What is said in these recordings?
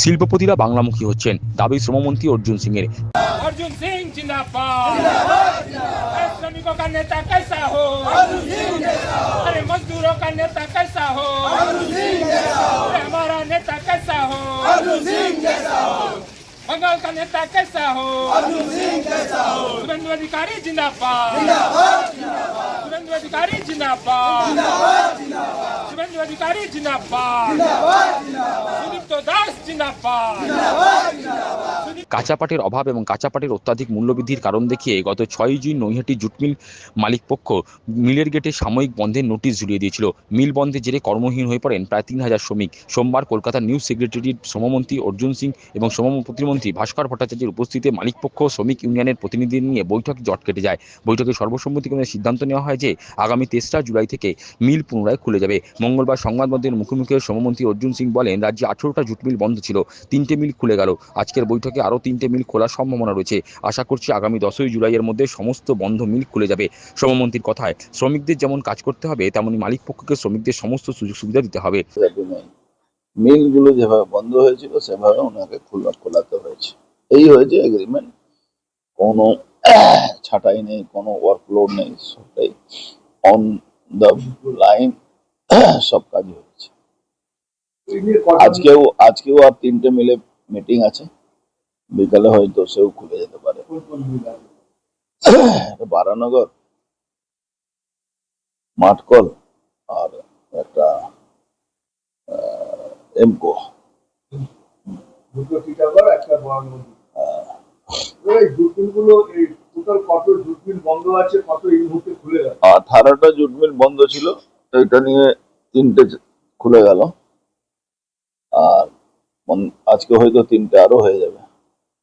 শিল্পপতিরা বাংলামুখী হচ্ছেন, দাবি শ্রমমন্ত্রী অর্জুন সিং এর। अर्जुन सिंह जिंदाबाद। श्रमिकों का नेता कैसा हो? अरे मजदूरों का नेता कैसा हो? अरे हमारा नेता कैसा हो? बंगाल का नेता कैसा हो? शुभेंदु अधिकारी जिंदाबाद। शुभेंदु अधिकारी जिंदाबाद। शुभेंदु अधिकारी जिंदाबाद। सुदीप्तो दास जिंदाबाद। কাঁচা পাটের অভাব এবং কাঁচা পাটের অত্যাধিক মূল্যবৃদ্ধির কারণ দেখিয়ে গত 6 জুন নৈহাটি জুট মিল মালিকপক্ষ মিলের গেটে সাময়িক বন্ধের নোটিশ ঝুলিয়ে দিয়েছিল। মিল বন্ধের জেরে কর্মহীন হয়ে পড়েন প্রায় 3000 শ্রমিক। সোমবার কলকাতার নিউজ সেক্রেটারিয়েট শ্রমমন্ত্রী অর্জুন সিং এবং শ্রম প্রতিমন্ত্রী ভাস্কর ভট্টাচার্যের উপস্থিতিতে মালিকপক্ষ শ্রমিক ইউনিয়নের প্রতিনিধিদের নিয়ে বৈঠক জট কেটে যায়। বৈঠকে সর্বসম্মতিক্রমে সিদ্ধান্ত নেওয়া হয় যে আগামী 3রা জুলাই থেকে মিল পুনরায় খুলে যাবে। মঙ্গলবার সংবাদ মাধ্যমের মুখোমুখি শ্রমমন্ত্রী অর্জুন সিং বলেন, রাজ্যে 18টা জুট মিল বন্ধ ছিল, 3টে মিল খুলে গেল। আজকের বৈঠকে আরও 3টে মিল খোলার সম্ভাবনা রয়েছে। আশা করছি আগামী 10ই জুলাইয়ের মধ্যে সমস্ত বন্ধ মিল খুলে যাবে। শ্রমমন্ত্রীর কথায়, শ্রমিকদের যেমন কাজ করতে হবে তেমনি মালিকপক্ষকে শ্রমিকদের সমস্ত সুযোগ সুবিধা দিতে হবে। মিলগুলো যেভাবে বন্ধ হয়েছিল সেভাবে ওনাকে খোলাতে হয়েছে, এই হয়েছে এগ্রিমেন্ট। কোনো ছাঁটাই নেই, কোনো ওয়ার্কলোড নেই, সবটাই অন দ্য লাইন, সব কাজ হয়েছে। আজকেও আর 3টে মিলে মিটিং আছে, বিকালে হয়তো সেও খুলে যেতে পারে। বারানগর, মাঠকল আর একটা এমকো। খুলে 18টা জুট মিল বন্ধ ছিল, এটা নিয়ে 3টে খুলে গেল, আর আজকে হয়তো 3টে আরো হয়ে যাবে।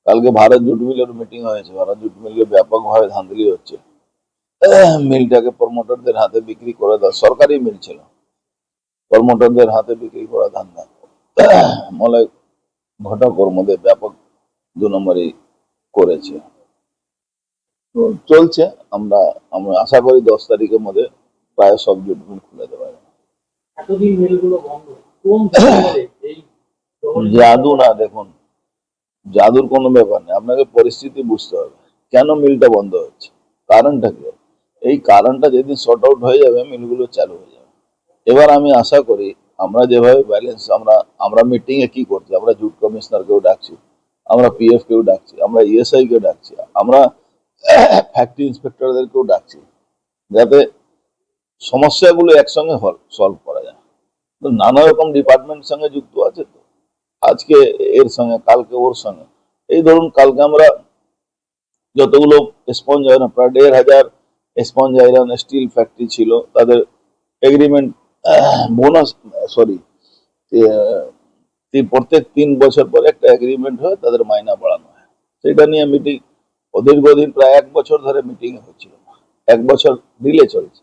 কালকে ভারত জুট মিলের মিটিং হয়েছে, ভারত জুট মিলে ব্যাপকভাবে ধাঁধলি হচ্ছে। মিলটাকে প্রমোটারদের হাতে বিক্রি করে দেওয়া, সরকারি মিল ছিল, প্রমোটারদের হাতে বিক্রি করা ধান্দা মলে ঘটক ওর মধ্যে ব্যাপক 2 নম্বরই করেছে। চলছে, আমরা আশা করি 10 তারিখের মধ্যে প্রায় সব জুট মিল খুলে দেওয়া যাবে। জাদু না, দেখুন জাদুর কোনো ব্যাপার নেই, আপনাকে পরিস্থিতি বুঝতে হবে কেন মিলটা বন্ধ হচ্ছে, কারণটা কি। এই কারণটা যেদিন শর্ট আউট হয়ে যাবে মিলগুলো চালু হয়ে যাবে। এবার আমি আশা করি আমরা যেভাবে ব্যালেন্স, আমরা মিটিং এ কি করছি, আমরা জুট কমিশনারকেও ডাকছি, আমরা পিএফ কেও ডাকছি, আমরা ইএসআই কেও ডাকছি, আমরা ফ্যাক্টরি ইন্সপেক্টরদেরকেও ডাকছি, যাতে সমস্যাগুলো একসঙ্গে সলভ করা যায়। নানা রকম ডিপার্টমেন্ট সঙ্গে যুক্ত আছে, তো আজকে এর সঙ্গে, কালকে ওর সঙ্গে। এই ধরুন কালকে আমরা যতগুলো স্পঞ্জ আয়রন, প্রায় 1500 স্পঞ্জ আয়রন স্টিল ফ্যাক্টরি ছিল, তাদের এগ্রিমেন্ট বোনাস, প্রত্যেক 3 বছর পরে একটা এগ্রিমেন্ট হয়, তাদের মাইনা বাড়ানো হয়। সেটা নিয়ে মিটিং দীর্ঘদিন, প্রায় 1 বছর ধরে মিটিং হচ্ছিল, 1 বছর ডিলে চলছে।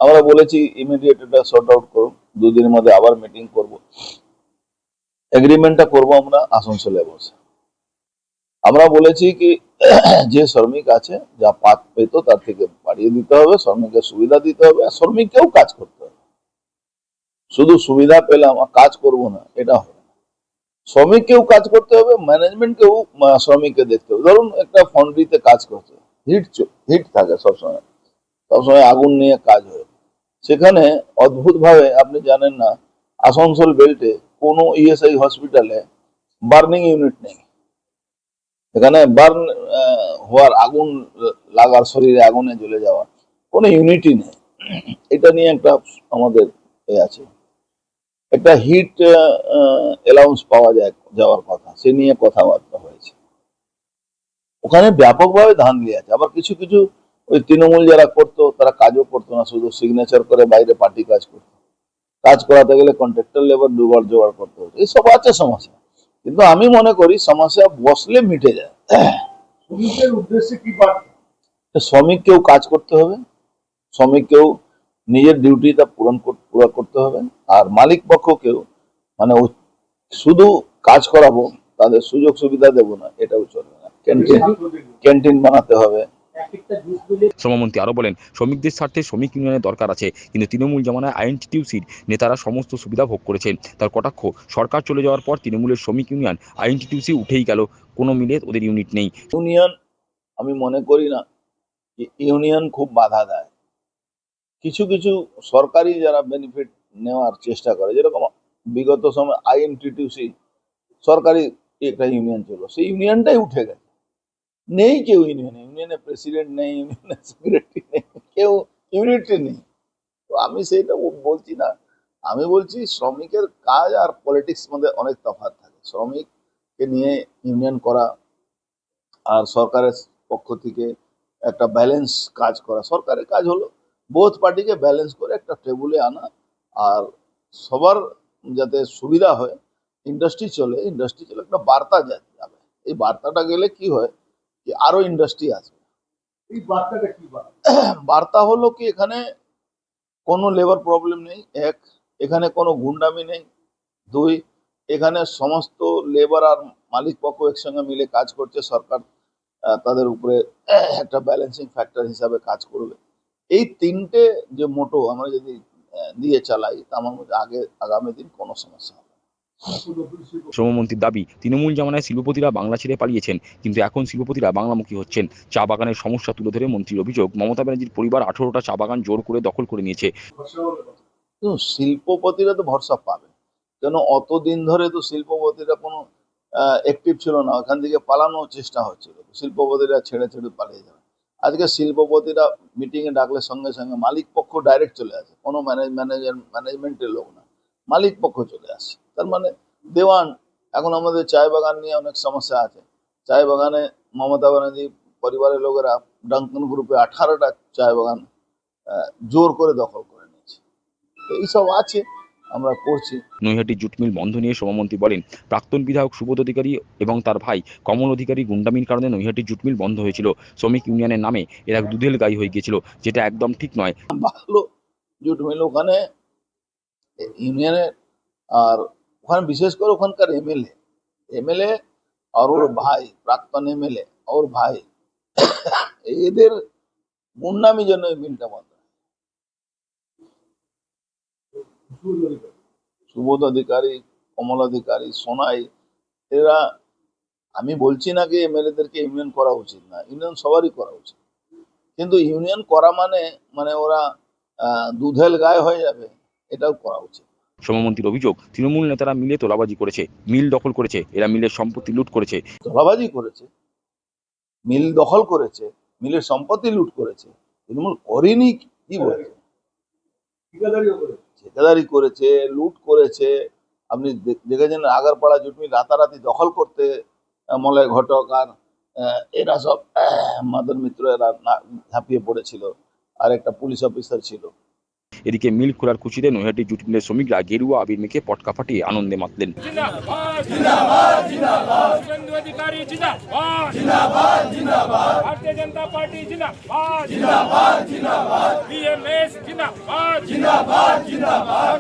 আমরা বলেছি ইমিডিয়েট এটা সর্ট আউট করুন, 2 দিনের মধ্যে আবার মিটিং করব, এগ্রিমেন্টটা করবো আমরা আসানসোলে বসে। আমরা বলেছি কি যে শ্রমিক আছে যা পাত পেত তার থেকে বাড়িয়ে দিতে হবে, শ্রমিকের সুবিধা দিতে হবে, আর শ্রমিককেও কাজ করতে হবে। শুধু সুবিধা পেলাম আর কাজ করব না, এটা হবে না। শ্রমিককেও কাজ করতে হবে, ম্যানেজমেন্টকেও শ্রমিককে দেখতে হবে। ধরুন একটা ফন্ড্রিতে কাজ করছে, হিট থাকে সবসময় আগুন নিয়ে কাজ হয়, সেখানে অদ্ভুত ভাবে, আপনি জানেন না, আসানসোল বেল্টে কোনো ইএসআই হসপিটালে বার্নিং ইউনিট নেই। এখানে বার্ন হওয়ার, আগুন লাগার, শরীরে আগুনে জ্বলে যাওয়া কোনো ইউনিটই নেই। এটা নিয়ে একটা আমাদের আছে, একটা হিট অ্যালাউন্স পাওয়া যাওয়ার কথা, সে নিয়ে কথাবার্তা হয়েছে। ওখানে ব্যাপকভাবে ধাঁধলি আছে। আবার কিছু কিছু ওই তৃণমূল যারা করতো তারা কাজও করতো না, শুধু সিগনেচার করে বাইরে পার্টি কাজ করতো। কাজ করাতে গেলে কন্ট্রাক্টর লেবার জোগাড় করতে হতো, এইসব আছে সমস্যা। কিন্তু আমি মনে করি সমস্যা বসলে মিটে যায়। শ্রমিকের উদ্দেশ্যে কি বার্তা? শ্রমিককেও কাজ করতে হবে, শ্রমিককেও নিজের ডিউটিটা পুরো করতে হবে, আর মালিক পক্ষকেও, মানে শুধু কাজ করাবো, তাদের সুযোগ সুবিধা দেবো না, এটাও চলবে না। ক্যান্টিন বানাতে হবে, শ্রমমন্ত্রী আরো বলেন, শ্রমিকদের স্বার্থে শ্রমিক ইউনিয়নের দরকার আছে, কিন্তু তৃণমূল জামানায় আইএনটিটিউসির নেতারা সমস্ত সুবিধা ভোগ করেছেন। তার কটাক্ষ, সরকার চলে যাওয়ার পর তৃণমূলের শ্রমিক ইউনিয়ন আইএনটিটিউসি উঠেই গেল, কোনো মিলে ওদের ইউনিট নেই। ইউনিয়ন আমি মনে করি না যে ইউনিয়ন খুব বাধা দেয়। কিছু কিছু সরকারি যারা বেনিফিট নেওয়ার চেষ্টা করে, যেরকম বিগত সময় আইএনটিটিউসি সরকারি একটা ইউনিয়ন ছিল, সেই ইউনিয়নটাই উঠে গেছে। নেই কেউ ইউনিয়নে, ইউনিয়নে প্রেসিডেন্ট নেই, ইউনিয়নের সেক্রেটারি নেই, কেউ ইউনিটে নেই। তো আমি সেইটা বলছি না, আমি বলছি শ্রমিকের কাজ আর পলিটিক্স মধ্যে অনেক তফাৎ থাকে। শ্রমিককে নিয়ে ইউনিয়ন করা আর সরকারের পক্ষ থেকে একটা ব্যালেন্স কাজ করা। সরকারের কাজ হলো বোথ পার্টিকে ব্যালেন্স করে একটা টেবিলে আনা, আর সবার যাতে সুবিধা হয়, ইন্ডাস্ট্রি চলে একটা বার্তা যাবে। এই বার্তাটা গেলে কি হয় যে আরো ইন্ডাস্ট্রি আসবে। এই বার্তাটা কি বার্তা হলো কি এখানে কোনো লেবার প্রবলেম নেই, এক, এখানে কোনো গুন্ডামি নেই, দুই, এখানে সমস্ত লেবার আর মালিক পক্ষ একসঙ্গে মিলে কাজ করছে। সরকার তাদের উপরে একটা ব্যালেন্সিং ফ্যাক্টর হিসাবে কাজ করবে। এই তিনটে যে মোটো আমরা যদি দিয়ে চালাই, তা আমার মধ্যে আগামী দিন কোনো সমস্যা হবে না। শ্রমমন্ত্রীর দাবি, তৃণমূল জামানায় শিল্পপতিরা বাংলা ছেড়ে পালিয়েছেন, কিন্তু এখন শিল্পপতিরা বাংলামুখী হচ্ছেন। চা বাগানের সমস্যা তুলে ধরে মন্ত্রীর অভিযোগ, মমতা ব্যানার্জির পরিবার 18টা চা বাগান জোর করে দখল করে নিয়েছে। শিল্পপতিরা তো ভরসা পাবে কেন? অতদিন ধরে তো শিল্পপতিরা কোনো অ্যাক্টিভ ছিল না, ওখান থেকে পালানোর চেষ্টা হচ্ছিল। শিল্পপতিরা ছেড়ে পালিয়ে যাবে। আজকে শিল্পপতিরা মিটিং এ ডাকলে সঙ্গে সঙ্গে মালিক পক্ষ ডাইরেক্ট চলে আসে, কোনো ম্যানেজমেন্টের লোক না, মালিক পক্ষ চলে আসে। তার মানে দেওয়ান। এখন আমাদের চায় বাগান নিয়ে অনেক সমস্যা আছে। চায় বাগানে মমতা ব্যানার্জি পরিবারের লোকেরা ডাঙ্কন গ্রুপে 18টা চায় বাগান জোর করে দখল করে নিয়েছে। তো এইসব আছে, আমরা করছি। নৈহাটি জুট মিল বন্ধ নিয়ে শ্রমমন্ত্রী বলেন, প্রাক্তন বিধায়ক সুবোধ অধিকারী এবং তার ভাই কমল অধিকারী গুন্ডামির কারণে নৈহাটি জুট মিল বন্ধ হয়েছিল। শ্রমিক ইউনিয়নের নামে এরা দুধেল গাই হয়ে গিয়েছিল, যেটা একদম ঠিক নয়। ভালো জুট মিল ওখানে ইউনিয়নের, আর ওখানে বিশেষ করে ওখানকার এমএলএ আর ওর ভাই, প্রাক্তন এমএলএ ওর ভাই, এদের গুন্ডামি জন্য এই মিলটা বন্ধ। সুবোধ অধিকারী, কমল অধিকারী, সোনাই, এরা, আমি বলছি না কি এমএলএদেরকে ইউনিয়ন করা উচিত না, ইউনিয়ন সবারই করা উচিত, কিন্তু ইউনিয়ন করা মানে ওরা দুধেল গায়ে হয়ে যাবে, এটাও করা উচিত। শ্রমমন্ত্রীর অভিযোগ, তৃণমূল নেতারা মিলে তোলাবাজি করেছে, মিল দখল করেছে, এরা মিলের সম্পত্তি লুট করেছে। তোলাবাজি করেছে, মিল দখল করেছে, মিলের সম্পত্তি লুট করেছে, তৃণমূল করেনি কি বলছে? ঠিকাদারি করেছে, লুট করেছে। আপনি দেখেছেন আগারপাড়া জুট মিল রাতারাতি দখল করতে মলয় ঘটক আর এরা সব মাদন মিত্র এরা ঝাঁপিয়ে পড়েছিল, আর একটা পুলিশ অফিসার ছিল। এদিকে মিল খোলার খুশিতে নৈহাটি জুট মিলের শ্রমিকরা গেরুয়া আবির মেখে পটকা ফাটিয়ে আনন্দে মাতলেন। जिंदाबाद जिंदाबाद जिंदाबाद सुवेंदु अधिकारी जिंदाबाद जिंदाबाद जिंदाबाद भारतीय जनता पार्टी जिंदाबाद जिंदाबाद जिंदाबाद बीएमएस जिंदाबाद जिंदाबाद जिंदाबाद